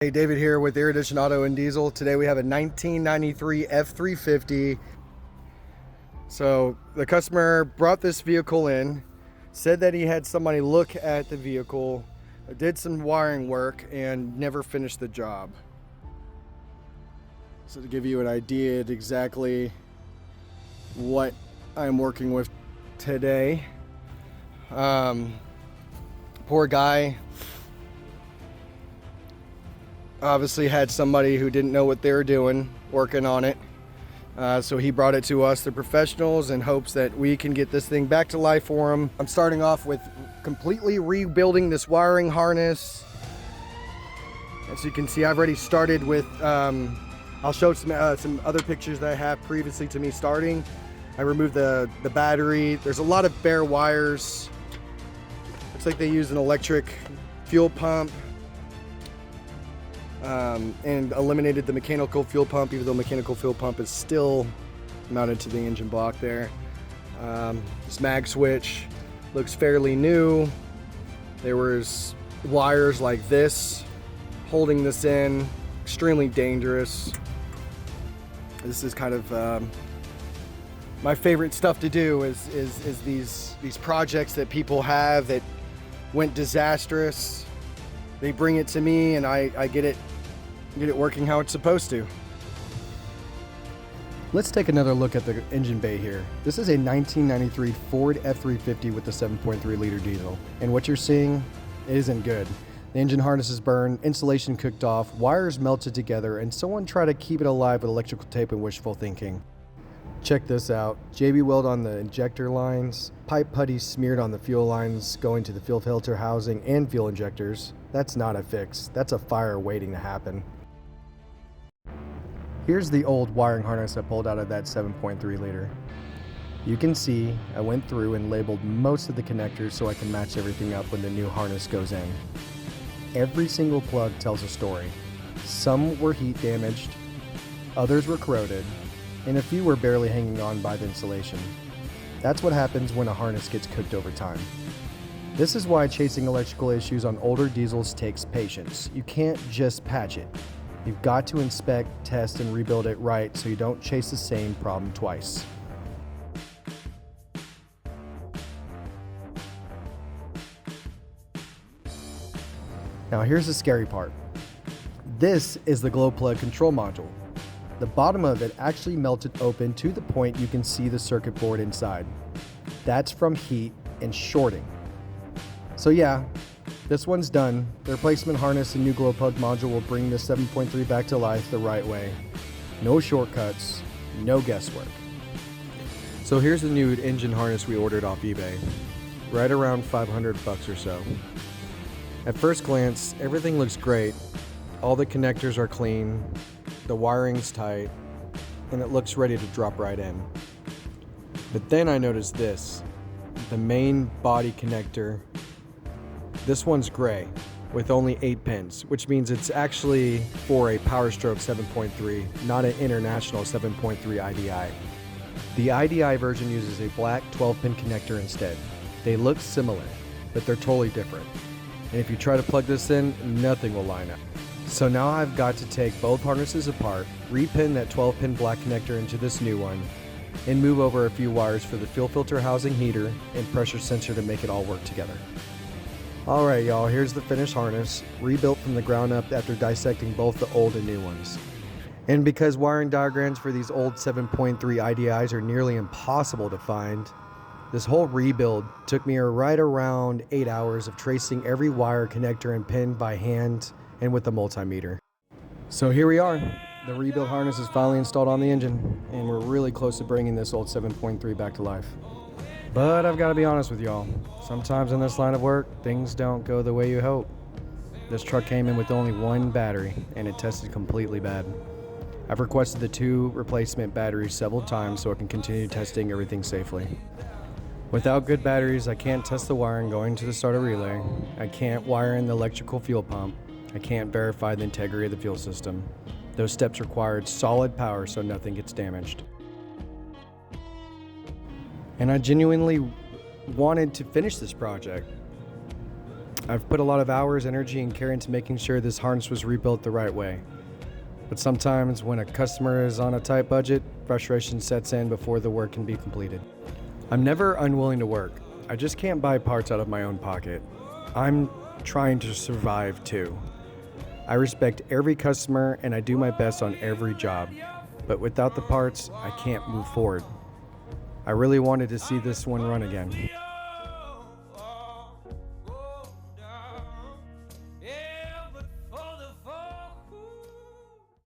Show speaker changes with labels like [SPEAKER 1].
[SPEAKER 1] Hey, David here with Erudition Auto and Diesel. Today we have a 1993 F350. So the customer brought this vehicle in, said that he had somebody look at the vehicle, did some wiring work, and never finished the job. So to give you an idea of exactly what I'm working with today, poor guy obviously had somebody who didn't know what they were doing working on it. So he brought it to us, the professionals, in hopes that we can get this thing back to life for him. I'm starting off with completely rebuilding this wiring harness. As you can see, I've already started with, I'll show some other pictures that I have previously to me starting. I removed the battery. There's a lot of bare wires. Looks like they use an electric fuel pump. And eliminated the mechanical fuel pump, even though mechanical fuel pump is still mounted to the engine block there. This mag switch looks fairly new. There was wires like this holding this in, extremely dangerous. This is kind of my favorite stuff to do is these projects that people have that went disastrous. They bring it to me and I get it working how it's supposed to. Let's take another look at the engine bay here. This is a 1993 Ford F350 with a 7.3 liter diesel. And what you're seeing isn't good. The engine harness is burned, insulation cooked off, wires melted together, and someone tried to keep it alive with electrical tape and wishful thinking. Check this out. JB weld on the injector lines, pipe putty smeared on the fuel lines going to the fuel filter housing and fuel injectors. That's not a fix. That's a fire waiting to happen. Here's the old wiring harness I pulled out of that 7.3 liter. You can see I went through and labeled most of the connectors so I can match everything up when the new harness goes in. Every single plug tells a story. Some were heat damaged, others were corroded, and a few were barely hanging on by the insulation. That's what happens when a harness gets cooked over time. This is why chasing electrical issues on older diesels takes patience. You can't just patch it. You've got to inspect, test, and rebuild it right so you don't chase the same problem twice. Now here's the scary part. This is the glow plug control module. The bottom of it actually melted open to the point you can see the circuit board inside. That's from heat and shorting. So yeah, this one's done. The replacement harness and new glow plug module will bring the 7.3 back to life the right way. No shortcuts, no guesswork. So here's the new engine harness we ordered off eBay. Right around $500 or so. At first glance, everything looks great. All the connectors are clean, the wiring's tight, and it looks ready to drop right in. But then I noticed this, the main body connector. This one's gray with only 8 pins, which means it's actually for a PowerStroke 7.3, not an international 7.3 IDI. The IDI version uses a black 12-pin connector instead. They look similar, but they're totally different. And if you try to plug this in, nothing will line up. So now I've got to take both harnesses apart, repin that 12-pin black connector into this new one, and move over a few wires for the fuel filter housing heater and pressure sensor to make it all work together. Alright y'all, here's the finished harness, rebuilt from the ground up after dissecting both the old and new ones. And because wiring diagrams for these old 7.3 IDIs are nearly impossible to find, this whole rebuild took me right around 8 hours of tracing every wire, connector, and pin by hand and with a multimeter. So here we are. The rebuild harness is finally installed on the engine, and we're really close to bringing this old 7.3 back to life. But I've got to be honest with y'all. Sometimes in this line of work, things don't go the way you hope. This truck came in with only one battery, and it tested completely bad. I've requested the 2 replacement batteries several times so I can continue testing everything safely. Without good batteries, I can't test the wiring going to the starter relay. I can't wire in the electrical fuel pump. I can't verify the integrity of the fuel system. Those steps required solid power so nothing gets damaged. And I genuinely wanted to finish this project. I've put a lot of hours, energy, and care into making sure this harness was rebuilt the right way. But sometimes when a customer is on a tight budget, frustration sets in before the work can be completed. I'm never unwilling to work. I just can't buy parts out of my own pocket. I'm trying to survive too. I respect every customer and I do my best on every job. But without the parts, I can't move forward. I really wanted to see this one run again.